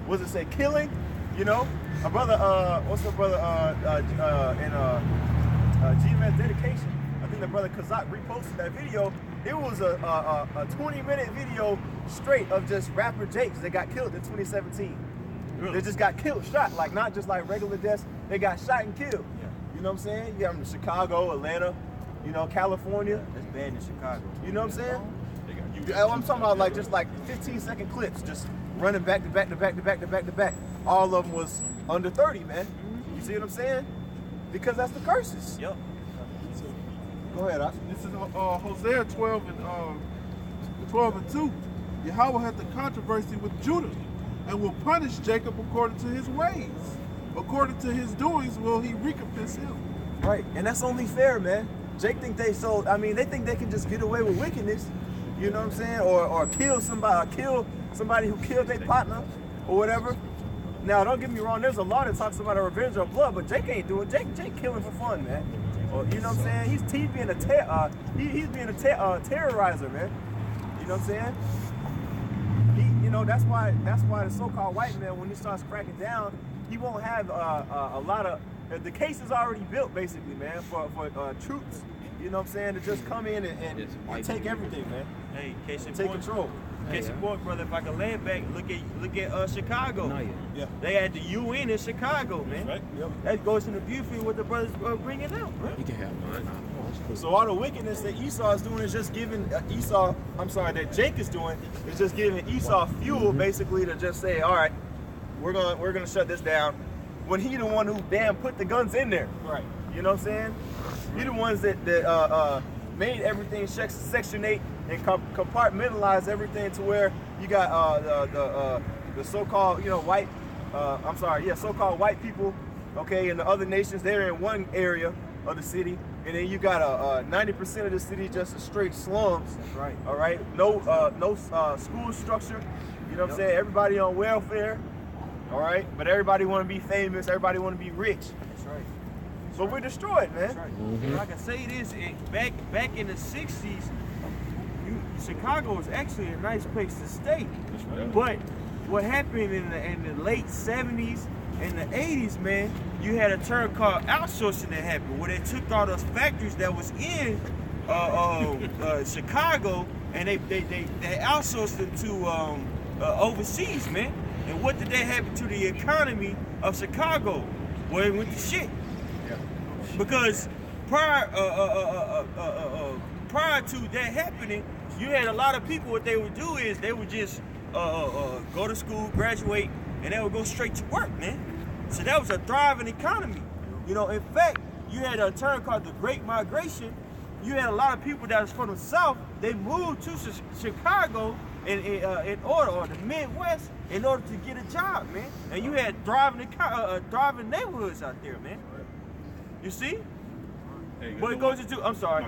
was it say killing? You know, a brother, what's the brother in G-Man's dedication? I think the brother Kazak reposted that video. It was a 20-minute video straight of just rapper Jakes that got killed in 2017. Really? They just got killed, shot, like not just like regular deaths. They got shot and killed. Yeah. You know what I'm saying? You have them in Chicago, Atlanta, you know, California. Yeah, that's bad in Chicago. You know what I'm saying? I'm talking about like just like 15-second clips, just running back to back to back to back to back to back. All of them was under 30, man. You see what I'm saying? Because that's the curses. Yep. Go ahead, Ash. This is Hosea 12 and 2. Yahweh had the controversy with Judah, and will punish Jacob according to his ways. According to his doings will he recompense him. Right, and that's only fair, man. Jake think they they think they can just get away with wickedness, you know what I'm saying? Or kill somebody who killed their partner or whatever. Now, don't get me wrong, there's a law that talks about a revenge of blood, but Jake ain't doing it. Jake killing for fun, man. Or, you know what I'm saying? He's being a terrorizer, man. You know what I'm saying? You know, that's why the so-called white man, when he starts cracking down, he won't have a lot of the case is already built, basically, man, for troops. You know what I'm saying? To just come in and take everything, man. Hey, case in take point. control. Case in point, brother. If I can land back, look at Chicago. Yeah. They had the UN in Chicago, man. Right. Yep. That goes in the view for what the brothers are bringing out, bro. You can have mine. So all the wickedness that Esau is doing is just giving that Jake is doing is just giving Esau fuel, basically, to just say, all right, we're gonna shut this down. When he the one who damn put the guns in there. Right. You know what I'm saying? He the ones that made everything Section 8 and compartmentalized everything to where you got the so-called white so-called white people, okay, and the other nations, they're in one area of the city, and then you got 90% of the city just a straight slums. That's right. All right, no school structure. You know what I'm saying? Everybody on welfare. All right, but everybody want to be famous. Everybody want to be rich. That's right. So we're destroyed, man. That's right. And I can say this: back in the '60s, Chicago was actually a nice place to stay. Right. But what happened in the late '70s and the '80s, man, you had a term called outsourcing that happened, where they took all those factories that was in Chicago and they outsourced them to overseas, man. And what did that happen to the economy of Chicago? Well, it went to shit. Yeah. Because prior to that happening, you had a lot of people. What they would do is they would just go to school, graduate, and they would go straight to work, man. So that was a thriving economy. You know, in fact, you had a term called the Great Migration. You had a lot of people that was from the South. They moved to Chicago in order, or the Midwest, in order to get a job, man. And you had thriving neighborhoods out there, man. You see? Hey, but it goes into, I'm sorry.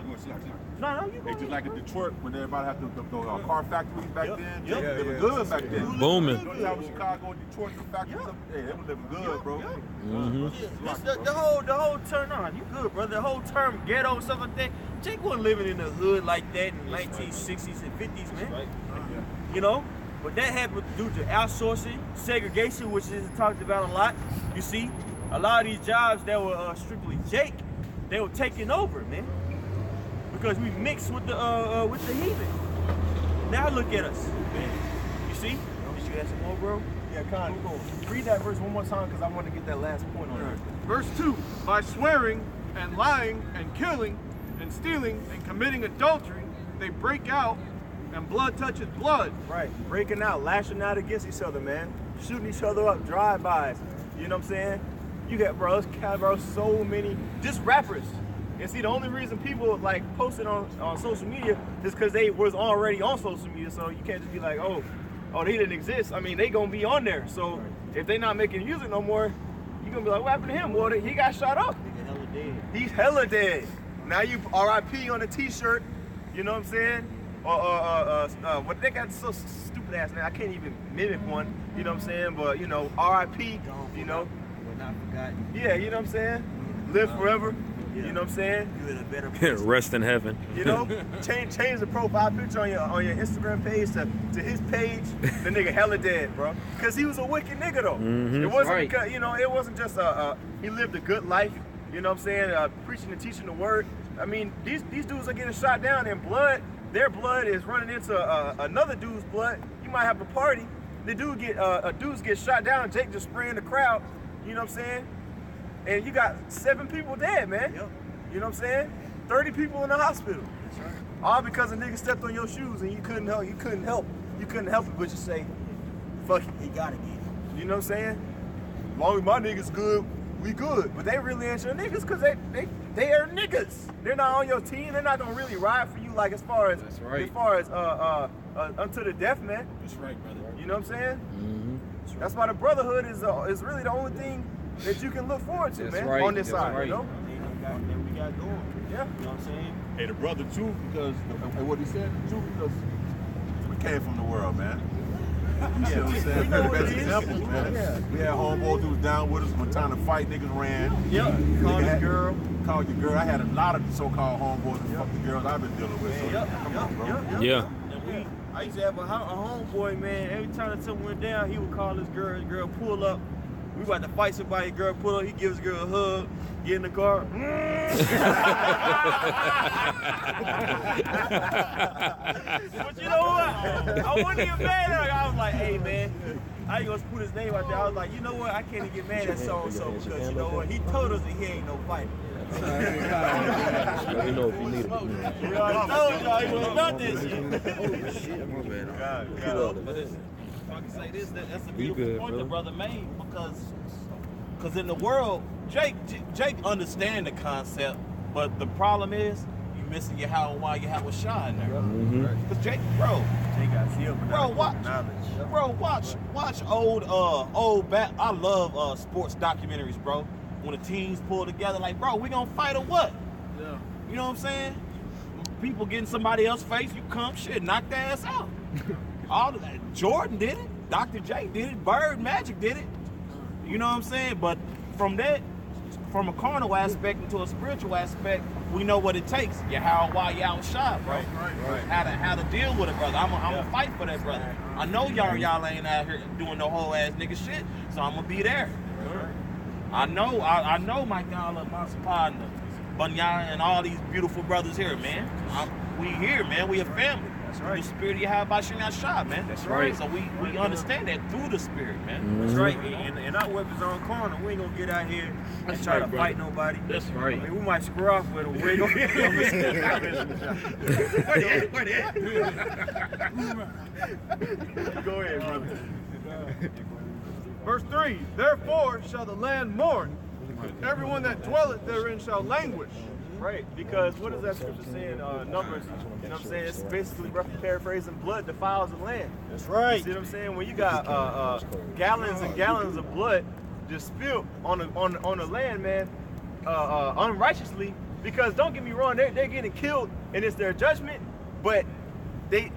No, you go. It's just like in Detroit when everybody had to go car factories back then. Yep. They were good back then. Booming. You know, Chicago, Detroit, the factories, they were living good, bro. The whole turn on. You good, brother. The whole term ghetto and stuff like that. Jake wasn't living in the hood like that in the 1960s and 50s, man. Right. You know? But that happened due to outsourcing, segregation, which is talked about a lot. You see, a lot of these jobs that were strictly Jake, they were taking over, man, because we mixed with the heathen. Now look at us, man. You see? Did you have some more, bro? Yeah, Con. Read that verse one more time because I want to get that last point on it. Verse 2: by swearing and lying and killing and stealing and committing adultery, they break out. And blood touches blood. Right. Breaking out, lashing out against each other, man. Shooting each other up, drive-bys. You know what I'm saying? You got, bro, so many, just rappers. And see, the only reason people like posted on social media is because they was already on social media. So you can't just be like, oh, they didn't exist. I mean, they gonna be on there. So if they not making music no more, you gonna be like, what happened to him? Well, he got shot up. He's hella dead. Now you RIP on the t-shirt. You know what I'm saying? What they got so stupid ass now, I can't even mimic one, you know what I'm saying? But you know, RIP, you know. We're not forgotten. Yeah, you know what I'm saying? Live forever. You know what I'm saying? You in a better place. Rest in heaven. You know, change the profile picture on your Instagram page to his page. The nigga hella dead, bro. Cause he was a wicked nigga though. It wasn't because, you know, it wasn't just he lived a good life. You know what I'm saying? Preaching and teaching the word. I mean, these dudes are getting shot down and their blood is running into another dude's blood. You might have a party. The dudes get shot down. Jake just spraying the crowd. You know what I'm saying? And you got 7 people dead, man. Yep. You know what I'm saying? 30 people in the hospital. That's right. All because a nigga stepped on your shoes and you couldn't help it, but just say, fuck it. He gotta get it. You know what I'm saying? As long as my niggas good, we good. But they really ain't your niggas because they are niggas. They're not on your team. They're not gonna really ride for you like as far as unto the death, man. That's right, brother. You know what I'm saying? That's why the brotherhood is really the only thing that you can look forward to, man, on this side, you know? We got going. Yeah. You know what I'm saying? Hey, the brother too, because what he said too, because we came from the world, man. You see what I'm saying? We're the best examples, man. Yeah. We had homeboys who was down with us when time to fight, niggas ran. Yep. Called your girl. I had a lot of so-called homeboys and fuck the girls I've been dealing with. So come on, bro. Yeah. And I used to have a homeboy, man. Every time that something went down, he would call his girl pull up. We about to fight somebody, girl pull up, he gives his girl a hug, get in the car. But you know what? I wasn't even mad at her. I was like, hey man, I ain't gonna put his name out there. I was like, you know what? I can't even get mad at so-and-so because you know what? He told us that he ain't no fighter. Let me know if you need it. You know, I told y'all he was about this shit. Oh shit, my bad. God. But if I can say this, that's a beautiful point the brother made because in the world, Jake understand the concept, but the problem is you missing your how and why you have a shot in there. Because Jake got sealed. Watch old I love sports documentaries, bro. When the teams pull together, like, bro, we gonna fight or what? Yeah. You know what I'm saying? People getting somebody else's face, you come, shit, knock their ass out. All of that. Jordan did it. Dr. J did it. Bird Magic did it. You know what I'm saying? But from a carnal aspect into a spiritual aspect, we know what it takes. You how why you outshot, bro. Right. How to deal with it, brother. I'm gonna fight for that, brother. I know y'all ain't out here doing no whole ass nigga shit, so I'm gonna be there. I know my y'all are my partner, but y'all and all these beautiful brothers here, man. We here, man. We a family. That's right. The spirit you have by Shina Shah, man. That's right. So we understand that through the spirit, man. That's right. And our weapons are on corner. We ain't gonna get out here and try to fight nobody. That's right. I mean, we might screw off with them. We ain't gonna Go ahead, brother. Verse 3, therefore shall the land mourn, everyone that dwelleth therein shall languish. Right, because what does that scripture say in Numbers? You know what I'm saying? It's basically paraphrasing, blood defiles the land. That's right. You see what I'm saying? When you got gallons and gallons of blood just spilled on the land, man, unrighteously, because don't get me wrong, they're getting killed and it's their judgment, but the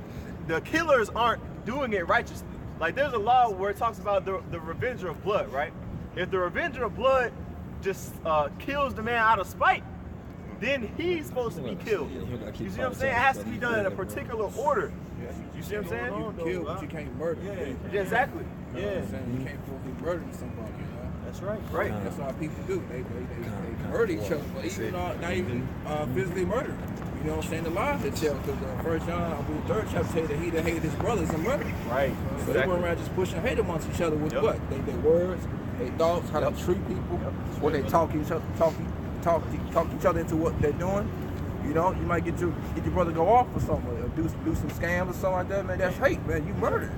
killers aren't doing it righteously. Like there's a law where it talks about the revenger of blood, right? If the revenger of blood just kills the man out of spite, then he's supposed to be killed. You see what I'm saying? It has to be done in a particular order. You see what I'm saying? You kill, but you can't murder. Yeah, exactly. You know what I'm saying? You can't be murdering somebody, you know? That's right. Right. That's what people do. They murder each other, but even not even physically murder. You know what I'm saying? The lies they tell, because 1 John, I believe 3rd chapter say that he that hated his brothers and murder. Right. So they went around just pushing hate amongst each other with what? Their words, their thoughts, how they treat people, what they talk each other into what they're doing. You know, you might get your brother go off or something, or do some scams or something like that, man. That's hate, man. You murder.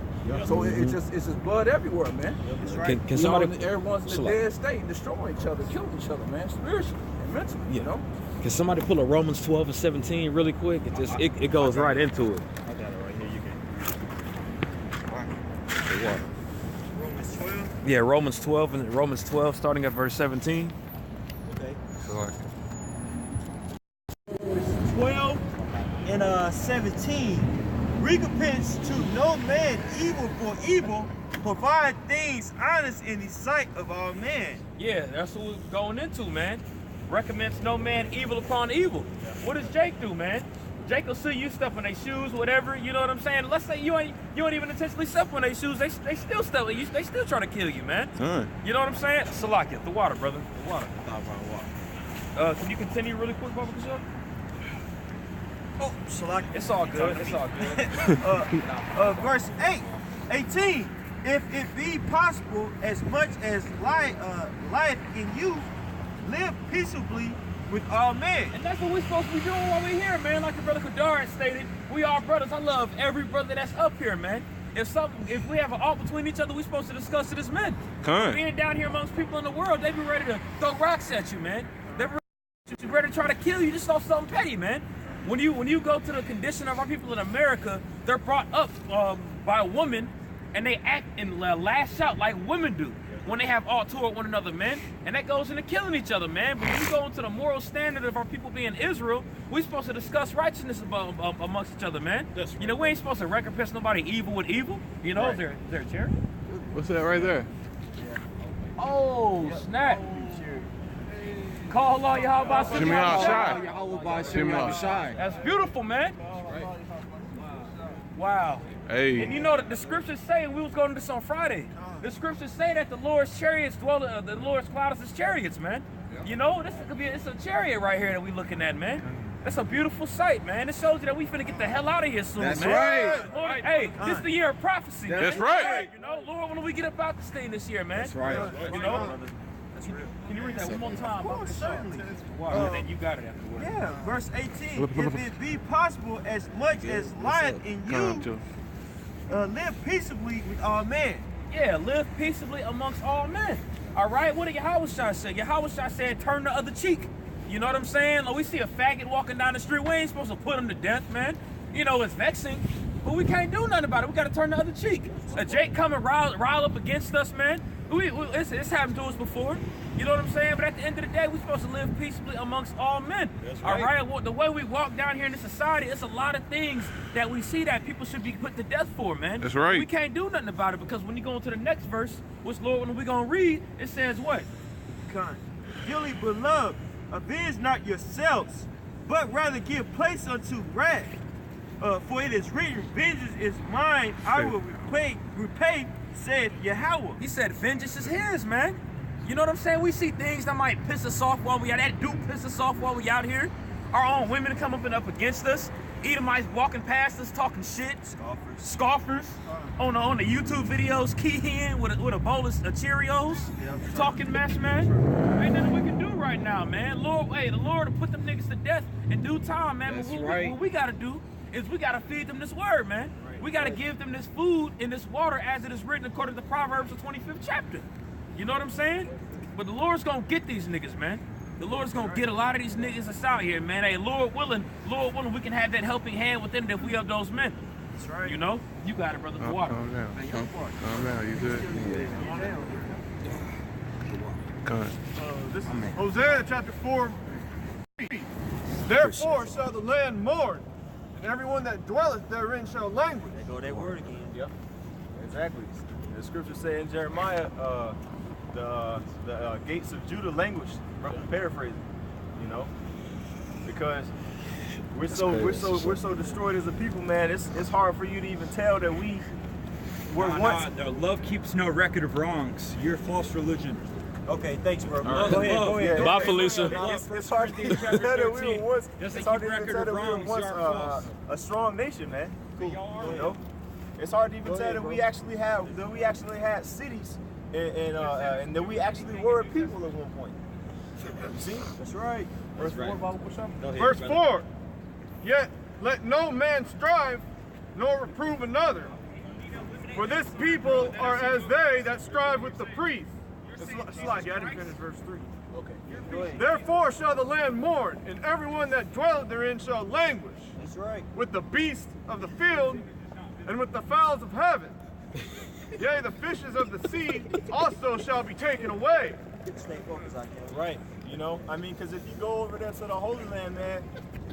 So it's just blood everywhere, man. That's right. Can somebody? Everyone's in a dead state, destroying each other, killing each other, man, spiritually and mentally. You know. Can somebody pull a Romans 12 and 17 really quick? It goes right into it. I got it right here. You can. Romans 12. Yeah, Romans 12 and Romans 12, starting at verse 17. Okay. Sure. 12 and 17. Recompense to no man evil for evil. Provide things honest in the sight of all men. Yeah, that's what we're going into, man. recommends no man evil upon evil. What does Jake do, man? Jake will see you step on their shoes, whatever. You know what I'm saying? Let's say you ain't even intentionally step on their shoes. They still step on you. They still trying to kill you, man. You know what I'm saying? Salakia, the water, brother. The water. Can you continue really quick, Baba Kishore? Oh, Salak. It's all good. It's all good. Verse 18. If it be possible, as much as life in you, live peaceably with all men. And that's what we're supposed to be doing while we're here, man. Like the brother Kadar stated, we are brothers. I love every brother that's up here, man. If we have an alt between each other, we're supposed to discuss it as men. Being down here amongst people in the world, they be ready to throw rocks at you, man. They're ready to try to kill you just off something petty, man. When you go to the condition of our people in America, they're brought up by a woman, and they act and lash out like women do when they have all toward one another, man. And that goes into killing each other, man. But when we go into the moral standard of our people being Israel, we're supposed to discuss righteousness amongst each other, man. You know, we ain't supposed to recompense nobody evil with evil. You know, is there a chair? What's that right there? Oh, snap. Call Allah Yahweh Shai. That's beautiful, man. Wow. Hey. And you know that the scriptures say, we was going to this on Friday. The scriptures say that the Lord's chariots the Lord's clouds is chariots, man. You know, it's a chariot right here that we looking at, man. That's a beautiful sight, man. It shows you that we finna get the hell out of here soon, man. Right. Lord, hey, this is the year of prophecy, man. That's right. You know, Lord, when we get up out this thing this year, man. That's right. You know? Can you read that one more time? Of course, certainly. Then you got it afterwards. Yeah, verse 18. If it be possible, as much as life in you, live peaceably with all men. Yeah, live peaceably amongst all men. All right, what did Yahushua say? Yahushua said, turn the other cheek. You know what I'm saying? Like, we see a faggot walking down the street, we ain't supposed to put him to death, man. You know, it's vexing, but we can't do nothing about it. We got to turn the other cheek. A Jake come and rile up against us, man. It's happened to us before. You know what I'm saying? But at the end of the day, we're supposed to live peaceably amongst all men. That's right. All right? Well, the way we walk down here in this society, it's a lot of things that we see that people should be put to death for, man. That's right. We can't do nothing about it because when you go into the next verse, which Lord, when we're going to read, it says what? Dearly beloved, avenge not yourselves, but rather give place unto wrath. For it is written, vengeance is mine, I will repay, said Yahweh. He said, vengeance is his, man. You know what I'm saying? We see things that might piss us off while we out. That do piss us off while we out here. Our own women come up against us. Edomites walking past us talking shit. Scoffers. On the YouTube videos, keying with a bowl of Cheerios. Talking mess, man. Ain't nothing we can do right now, man. Lord, the Lord will put them niggas to death in due time, man. That's But right. what we gotta do is we gotta feed them this word, man. We gotta give them this food and this water as it is written according to Proverbs, the 25th chapter. You know what I'm saying? But the Lord's gonna get these niggas, man. The Lord's gonna get a lot of these niggas that's out here, man. Hey, Lord willing, we can have that helping hand with them if we have those men. That's right. You know? You got it, brother. The water. Calm down. Calm down. You good? This is Hosea chapter 4. Therefore shall the land mourn, and everyone that dwelleth therein shall languish. There go that word again. Yep. Exactly. The scriptures say in Jeremiah, the gates of Judah languished. Paraphrasing, you know, because we're so destroyed as a people, man. It's hard for you to even tell that we're once. No, love keeps no record of wrongs. You're a false religion. Okay, thanks, bro. Right. Go ahead. Yeah, Bye, Felicia. It's hard to even tell that we were once. Just It's to hard keep to even record tell of that we were wrongs, once you are false. a strong nation, man. You You know, it's hard to even tell that we actually had cities and that we actually were a people at one point. See? That's right. Verse 4, Bible, Verse 4. Yet let no man strive, nor reprove another. For this people are as they that strive with the priest. Slide, I didn't finish verse 3. Okay. Go ahead. Therefore shall the land mourn, and everyone that dwelleth therein shall languish. That's right. With the beasts of the field, and with the fowls of heaven. Yea, the fishes of the sea also shall be taken away. Stay focused, I can. Right. You know, I mean, because if you go over there to the Holy Land, man,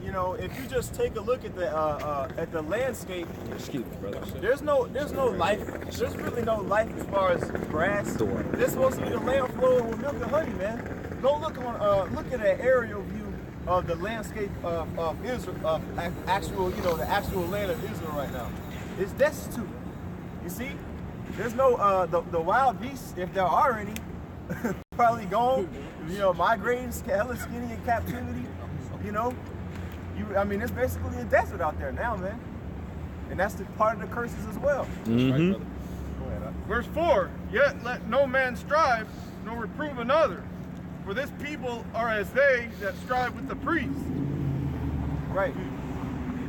you know, if you just take a look at the landscape, Excuse me, brother. there's no life. There's really no life as far as grass. There's supposed to be the land flowing with milk and honey, man. Go look at an aerial view of the landscape of Israel, of actual, you know, the actual land of Israel right now. It's destitute. You see, there's no the wild beasts, if there are any, probably gone. You know, migrating, hella skinny in captivity. You know, I mean, it's basically a desert out there now, man. And that's the part of the curses as well. Right, verse 4, yet let no man strive, nor reprove another. For this people are as they that strive with the priest. Right.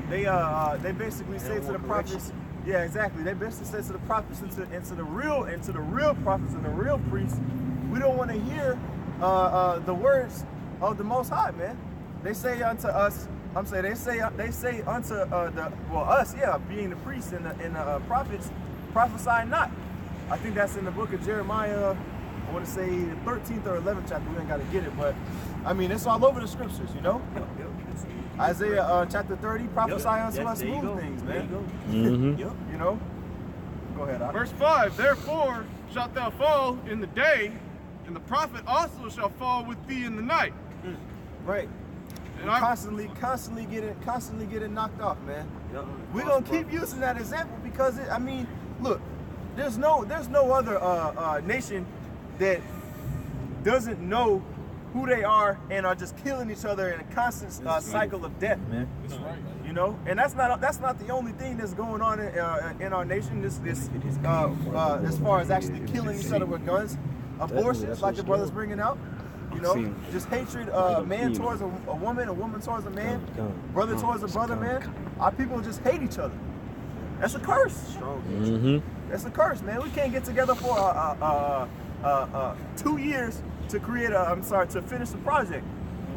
They basically say to the prophets, yeah, exactly. They basically say to the prophets and to the real prophets and the real priests, we don't want to hear the words of the Most High, man. They say unto us, they say unto us, being the priests and the prophets, prophesy not. I think that's in the book of Jeremiah. I want to say the 13th or 11th chapter. We ain't got to get it, but I mean, it's all over the scriptures, you know. Isaiah chapter 30, prophesy unto us smooth things, man. You know. Go ahead. Verse 5, therefore shalt thou fall in the day, and the prophet also shall fall with thee in the night. Right. And constantly getting knocked off, man. We're gonna keep using that example because I mean, look, there's no other nation that doesn't know who they are and are just killing each other in a constant cycle of death, man. That's right. You know, and that's not the only thing that's going on in our nation. This as far as actually killing each other with guns, abortions, like the brother's bringing out. You know, just hatred, man towards a woman towards a man, brother towards a brother, man. Our people just hate each other. That's a curse. That's a curse, man. We can't get together for 2 years to create to finish the project.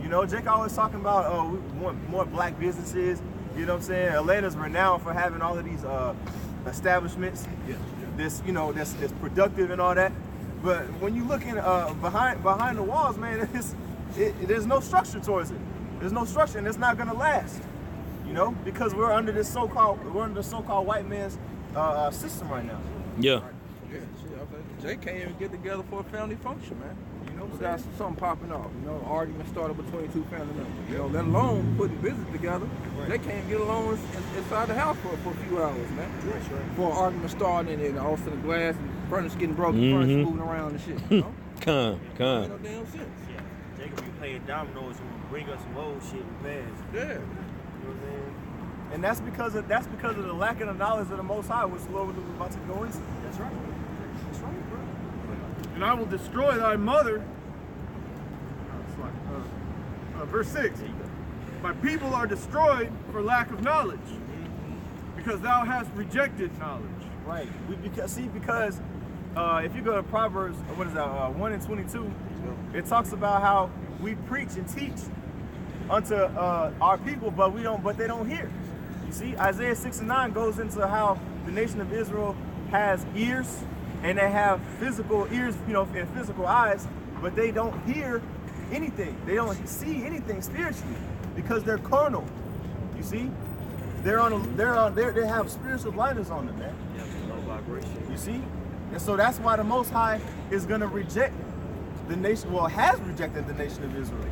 You know, Jake always talking about, we want more black businesses. You know what I'm saying? Atlanta's renowned for having all of these establishments. This, you know, that's productive and all that. But when you look in behind the walls, man, there's no structure towards it. There's no structure, and it's not gonna last. You know, because we're under the so-called white man's system right now. Yeah. Jay can't even get together for a family function, man. You know, we got something popping off. You know, argument started between two family members. You know, let alone putting business together. They can't get along inside the house for a few hours, man. Right. For an argument starting and all of the glass and furnace getting broken, furnace moving around and shit. You know? Come. No damn sense. Yeah. Jacob be playing dominoes and bring us some old shit with bags. Yeah. You know what I'm saying? And that's because of the lack of the knowledge of the Most High, which Lord was about to go into. That's right. That's right, bro. And I will destroy thy mother. Verse 6. My people are destroyed for lack of knowledge, because thou hast rejected knowledge. Right. Because if you go to Proverbs, 1:22, it talks about how we preach and teach unto our people, but they don't hear. You see, Isaiah 6:9 goes into how the nation of Israel has ears and they have physical ears, you know, and physical eyes, but they don't hear anything. They don't see anything spiritually because they're carnal. You see, they have spiritual blinders on them, man. Yeah, low vibration. You see, and so that's why the Most High is gonna reject the nation. Well, has rejected the nation of Israel.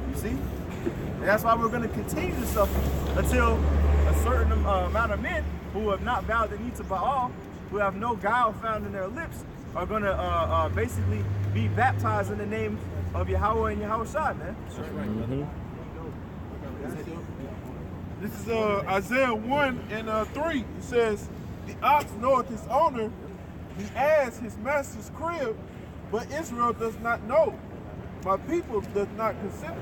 You see, and that's why we're gonna continue to suffer until a certain amount of men who have not bowed the knee to Baal, who have no guile found in their lips, are gonna basically be baptized in the name of Yahweh and Yahushua, man. This is Isaiah 1:3. It says, the ox knoweth his owner, the ass his master's crib, but Israel does not know. My people does not consider.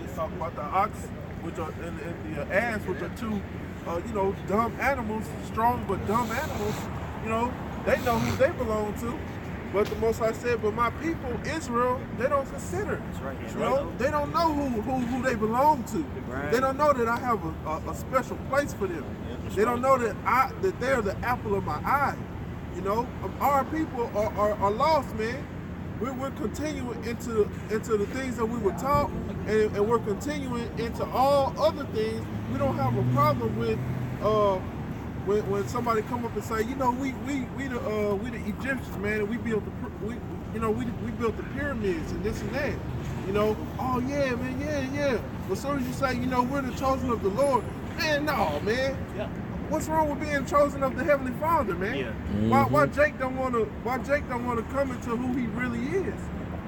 He's talking about the ox, which are and the ass, which are two, dumb animals, strong but dumb animals. You know, they know who they belong to. But the Most High said, but my people, Israel, they don't consider. That's right. You know, they don't know who they belong to. Right. They don't know that I have a special place for them. Yeah, they don't know that they're the apple of my eye. You know, our people are lost, man. we're continuing into the things that we were taught, and we're continuing into all other things. We don't have a problem with when somebody come up and say, you know, we the Egyptians, man, and we built we built the pyramids and this and that. You know, oh yeah, man, yeah. But as soon as you say, you know, we're the chosen of the Lord, man, no, man. Yeah. What's wrong with being chosen of the Heavenly Father, man? Yeah. Mm-hmm. Why Jake don't want to come into who he really is?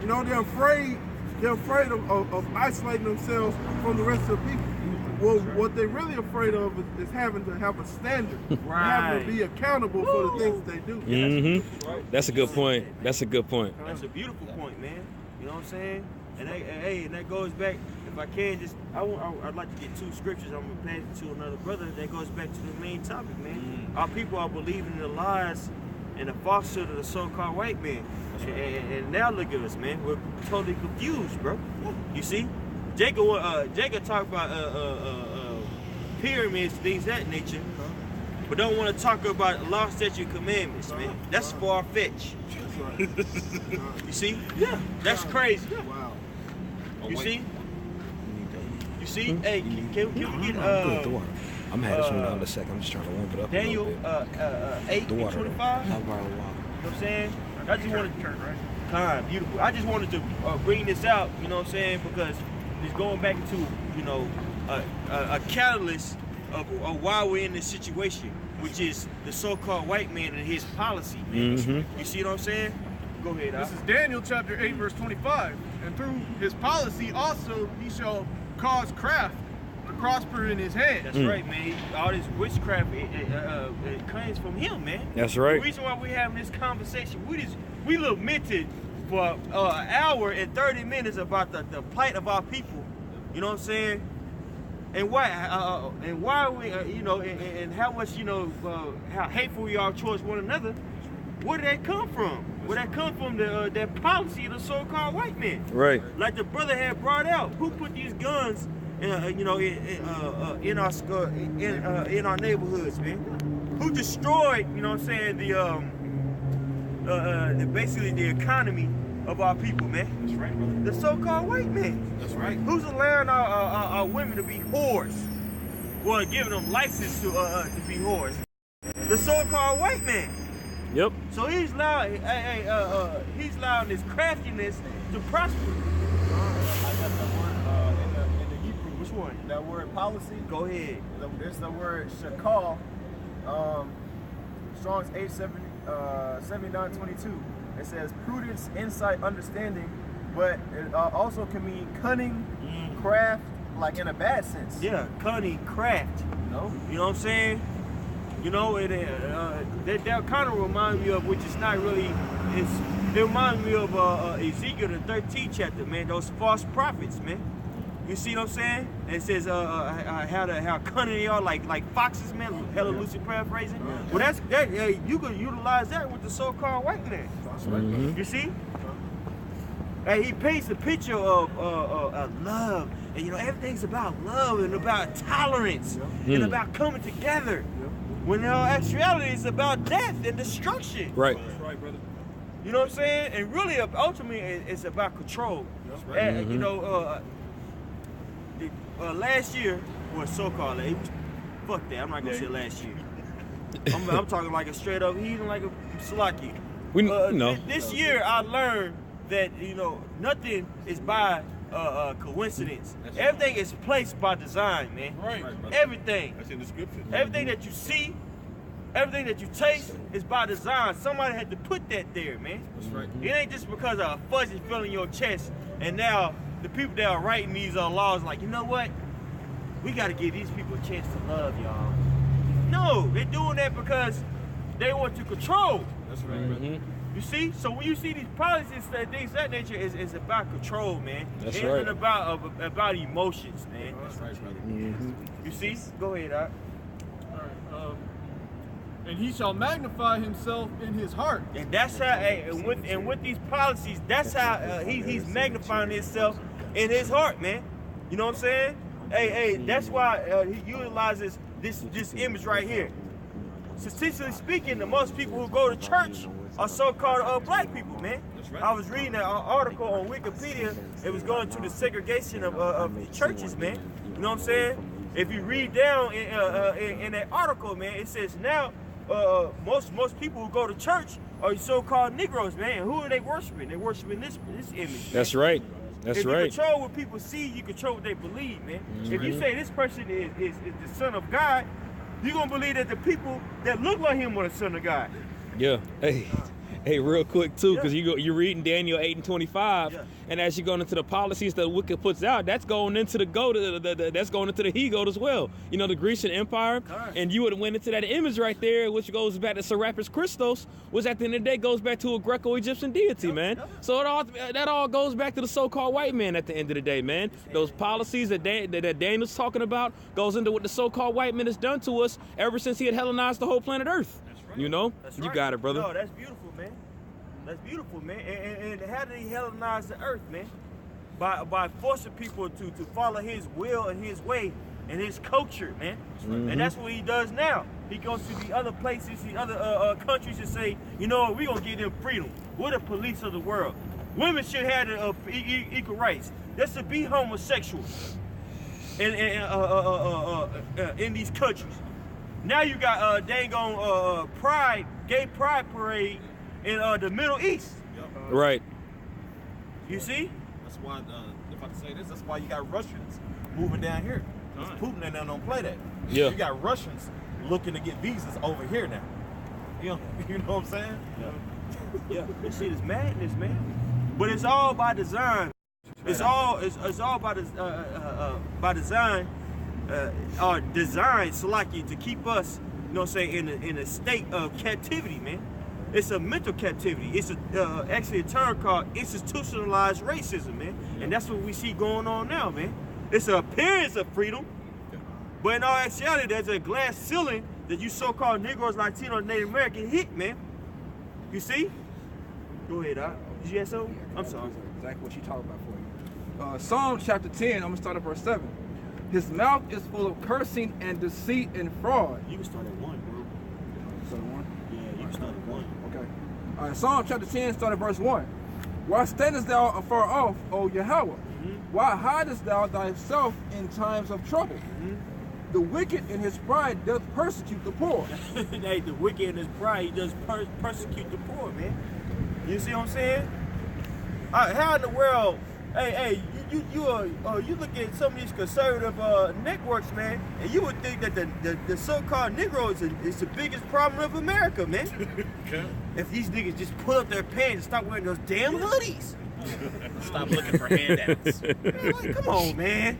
You know, they're afraid of isolating themselves from the rest of the people. Well, what they're really afraid of is having to have a standard, having to be accountable for the things they do. Mm-hmm. That's a good point. That's a good point. That's a beautiful point, man. You know what I'm saying? And that goes back. If I can, I'd like to get 2 scriptures. I'm gonna pass it to another brother. That goes back to the main topic, man. Our people are believing in the lies and the falsehood of the so-called white man. And now look at us, man. We're totally confused, bro. You see? Jacob talked about pyramids, things of that nature, but don't want to talk about law, statute, and commandments, man. That's far-fetched. You see? Yeah. That's crazy. Wow. You see? You see? Hey, can we get the water. I'm gonna have this one down in a second. I'm just trying to warm it up. Daniel 8 and 25. You know what I'm saying? I just wanted to turn right. Beautiful. I just wanted to bring this out, you know what I'm saying, because it's going back into, you know, a catalyst of why we're in this situation, which is the so-called white man and his policy, man. Mm-hmm. You see what I'm saying? Go ahead. This is Daniel chapter 8, verse 25. And through his policy also he shall cause craft to prosper in his hand. That's right, man. All this witchcraft, it comes from him, man. That's right. The reason why we're having this conversation, we lamented for an hour and 30 minutes about the plight of our people. You know what I'm saying? And why we, you know, and how much, you know, how hateful we are towards one another. Where did that come from? Where that come from? That policy of the so-called white man. Right. Like the brother had brought out. Who put these guns, you know, in our neighborhoods, man? Who destroyed, you know what I'm saying, basically the economy of our people, man? That's right, brother. The so-called white man. That's right. Who's allowing our women to be whores? Well, giving them license to be whores. The so-called white man. Yep. So he's allowing, he's allowing this craftiness to prosper. I got that word in the Hebrew. Which one? That word policy. Go ahead. It's the word shakal. Strong's 7922. It says prudence, insight, understanding, but it also can mean cunning, craft, like in a bad sense. Yeah, cunning, craft. No. You know what I'm saying? You know, that kind of reminds me of, which is not really, it reminds me of Ezekiel, the 13th chapter, man, those false prophets, man. You see what I'm saying? And it says how cunning they are, like foxes, man, hella loosely paraphrasing. Well, you can utilize that with the so-called white man. Mm-hmm. You see? And he paints a picture of love, and you know, everything's about love and about tolerance and about coming together. When in all actuality, it's about death and destruction. Right. That's right, brother. You know what I'm saying? And really, ultimately, it's about control. That's right. And, you know, last year was so-called. Fuck that. I'm not gonna say last year. I'm talking like a straight up heathen, like a Salaki. This year, I learned that, you know, nothing is by coincidence. Everything is placed by design, man. Right. Everything. That's in the scripture. Everything that you see, everything that you taste is by design. Somebody had to put that there, man. That's right. It ain't just because of a fuzzy feeling in your chest, and now the people that are writing these laws like, you know what? We got to give these people a chance to love, y'all. No, they're doing that because they want to control. That's right, brother. You see? So when you see these policies and things of that nature, it's about control, man. That's it right. isn't about emotions, man. That's right, brother. You see? Go ahead, Doc. All right. And he shall magnify himself in his heart. And that's how, and with these policies, that's how he's magnifying himself in his heart, man. You know what I'm saying? Hey, that's why he utilizes this image right here. Statistically speaking, the most people who go to church are so-called black people, man. I was reading an article on Wikipedia. It was going to the segregation of the churches, man. You know what I'm saying? If you read down in that article, man, it says now most people who go to church are so-called Negroes, man. Who are they worshiping? They're worshiping this image. That's right. That's right. If you control what people see, you control what they believe, man. If you say this person is the son of God, you're going to believe that the people that look like him are the son of God. Yeah. Hey, real quick too, because you're reading Daniel 8:25, and as you're going into the policies that wicked puts out, that's going into the that's going into the he-goat as well. You know, the Grecian Empire, and you would have went into that image right there, which goes back to Serapis Christos, which at the end of the day goes back to a Greco-Egyptian deity, man. So that all goes back to the so-called white man at the end of the day, man. Those policies that Daniel's talking about goes into what the so-called white man has done to us ever since he had Hellenized the whole planet Earth. You know? That's You got it, brother. No, that's beautiful, man. That's beautiful, man. And how did he Hellenize the earth, man? By forcing people to follow his will and his way and his culture, man. And that's what he does now. He goes to the other places, the other countries, and say, you know what, we're going to give them freedom. We're the police of the world. Women should have equal rights. That's to be homosexual in these countries. Now you got gay pride parade in the Middle East. Right. You see? That's why, if I can say this, that's why you got Russians moving down here. Because Putin and them don't play that. Yeah. You got Russians looking to get visas over here now. You know what I'm saying? Yeah. This shit is madness, man. But it's all by design. It's all by design. Designed Salaki to keep us, you know what I'm saying, in a state of captivity, man. It's a mental captivity. It's actually a term called institutionalized racism, man. And that's what we see going on now, man. It's an appearance of freedom, but in all actuality, there's a glass ceiling that you so-called Negroes, Latinos, Native American hit, man. You see? Go ahead, Doc. Did you have something? I'm sorry. Exactly what you talking about for you. Psalm chapter 10, I'm going to start at verse 7. His mouth is full of cursing and deceit and fraud. You can start at 1, bro. Start at 1? Yeah, you can start at 1. Okay. All right, Psalm chapter 10, start at verse 1. Why standest thou afar off, O Yahweh? Why hidest thou thyself in times of trouble? The wicked in his pride doth persecute the poor. Hey, the wicked in his pride, he does persecute the poor, man. You see what I'm saying? How in the world? Hey, you look at some of these conservative networks, man, and you would think that the so-called Negroes is the biggest problem of America, man. If these niggas just pull up their pants and stop wearing those damn hoodies. Stop looking for handouts. Man, like, come on, man.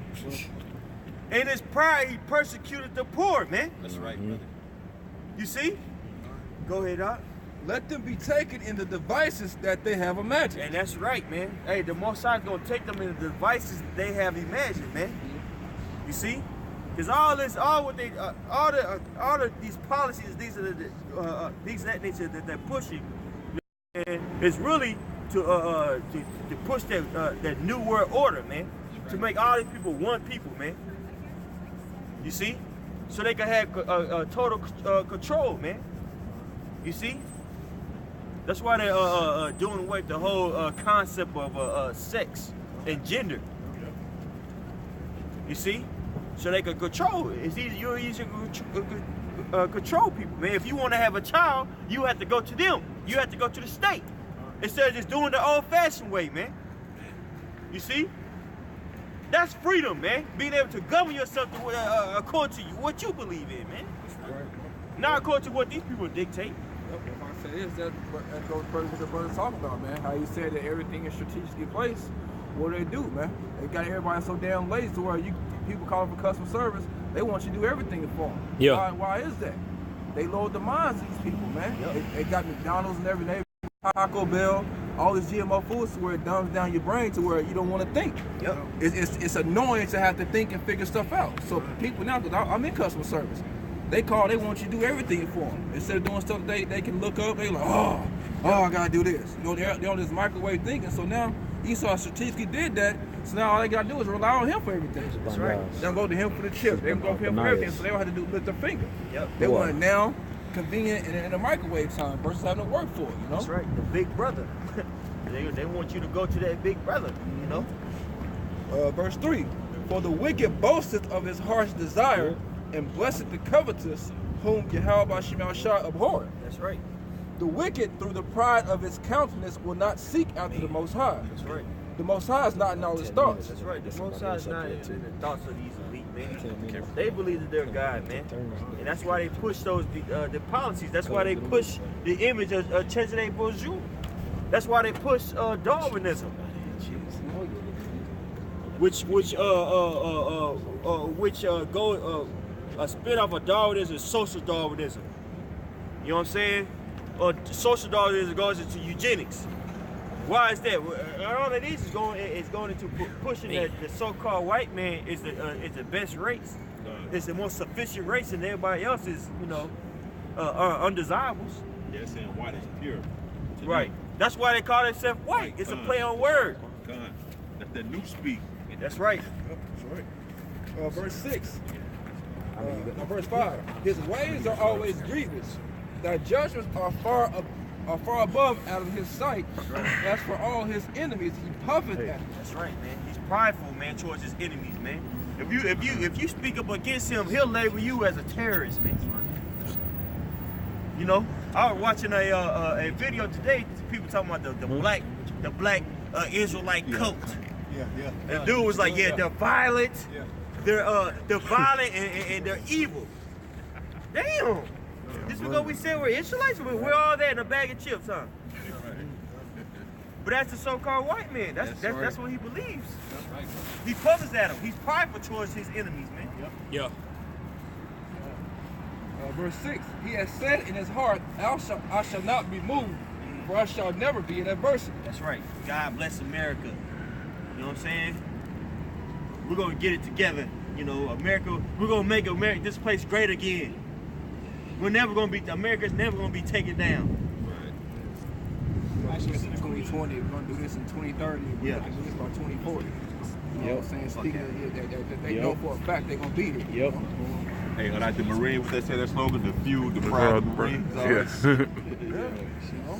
In his pride, he persecuted the poor, man. That's right, brother. You see? Go ahead, Doc. Let them be taken in the devices that they have imagined. And that's right, man. Hey, the Most High is gonna take them in the devices that they have imagined, man. You see? Because all these policies, these that nature that they're pushing, and it's really to push that new world order, man. To make all these people one people, man. You see? So they can have total control, man. You see? That's why they're doing away with the whole concept of sex and gender. You see? So they can control it. It's easier to control people, man. If you want to have a child, you have to go to them. You have to go to the state. Instead of just doing the old-fashioned way, man. You see? That's freedom, man. Being able to govern yourself according to what you believe in, man. Not according to what these people dictate. If I say this, that goes further with what the brother's talking about, man. How he said that everything is strategically placed. What do they do, man? They got everybody so damn lazy to where people calling for customer service, they want you to do everything for them. Yeah. Why is that? They load the minds of these people, man. They got McDonald's and every neighborhood, Taco Bell, all this GMO foods to where it dumbs down your brain to where you don't want to think. Yep. It's annoying to have to think and figure stuff out. So people now, because I'm in customer service, they want you to do everything for them. Instead of doing stuff they can look up, they like, oh, I gotta do this. You know, they're on this microwave thinking. So now Esau strategically did that. So now all they gotta do is rely on him for everything. That's right. They'll go to him for the chips. They can go to him for everything. So they don't have to lift their finger. Yep. They want it now. convenient and in the microwave time versus having to work for it, you know? That's right, the big brother. they want you to go to that big brother, you know? Verse 3, for the wicked boasteth of his harsh desire, and blessed the covetous, whom Yahweh Shema Shah abhorreth. That's right. The wicked, through the pride of his countenance, will not seek after the Most High. That's right. The Most High is not in all his thoughts. That's right. The Most High is not in the thoughts of these elite men. They believe that they're God, man. And that's why they push those the policies. That's why they push the image of Cesare Borgia. That's why they push Darwinism. Which a spin off of Darwinism is social Darwinism. You know what I'm saying? Or social Darwinism goes into eugenics. Why is that? All it is going into pushing that the so-called white man is the best race. It's the most sufficient race, and everybody else is, you know, undesirables. Yeah, saying white is pure. Right. That's why they call themselves white. It's a play on word. That's the new speak. That's right. That's right. Verse 6. Verse 5. His ways are always grievous. Thy judgments are far above out of his sight. As for all his enemies, he puffeth at them. That's right, man. He's prideful, man, towards his enemies, man. If you speak up against him, he'll label you as a terrorist, man. You know, I was watching a video today. People talking about the black Israelite cult. Yeah. The dude was like, yeah, they're violent. They're violent and they're evil. Damn. This is what we said we're Israelites. We're all that in a bag of chips, huh? But that's the so-called white man. That's what he believes. He puffers at him. He's prideful towards his enemies, man. Yeah. Verse 6. He has said in his heart, I shall not be moved, for I shall never be in adversity. That's right. God bless America. You know what I'm saying? We're gonna get it together. You know, America. We're gonna make America, this place great again. America's never gonna be taken down. Actually, it's in 2020. We're gonna do this in 2030. We're gonna do this by 2040. You know what I'm saying? Speaking of, they know for a fact they're gonna beat it. Yep. Hey, like the Marines, what they say their slogan, the few, the proud, the Marines. Yes. You know?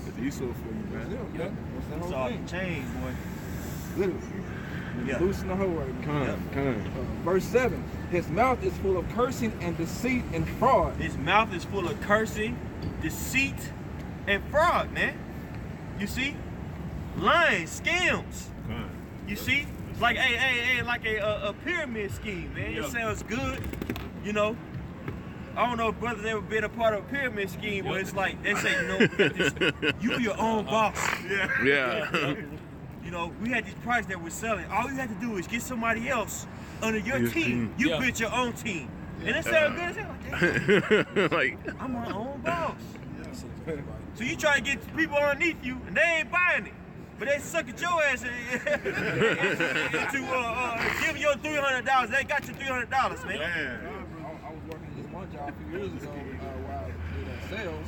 It's Esau for you, man. Yeah. It's all the change, boy. Literally. Yeah. Loosen the whole right now. Verse 7. His mouth is full of cursing and deceit and fraud. His mouth is full of cursing, deceit, and fraud, man. You see? Lying, scams. You see? Like like a pyramid scheme, man. It sounds good, you know. I don't know if brothers ever been a part of a pyramid scheme where it's like they say, you know, we got this, you your own boss. Yeah. You know, we had these products that we're selling. All you have to do is get somebody else under your team. You build your own team. And it sounds good as hell. Like, I'm my own boss. So you try to get people underneath you, and they ain't buying it. But they suck at your ass into give you your $300. They got you $300, man. I was working this one job a few years ago while I did sales.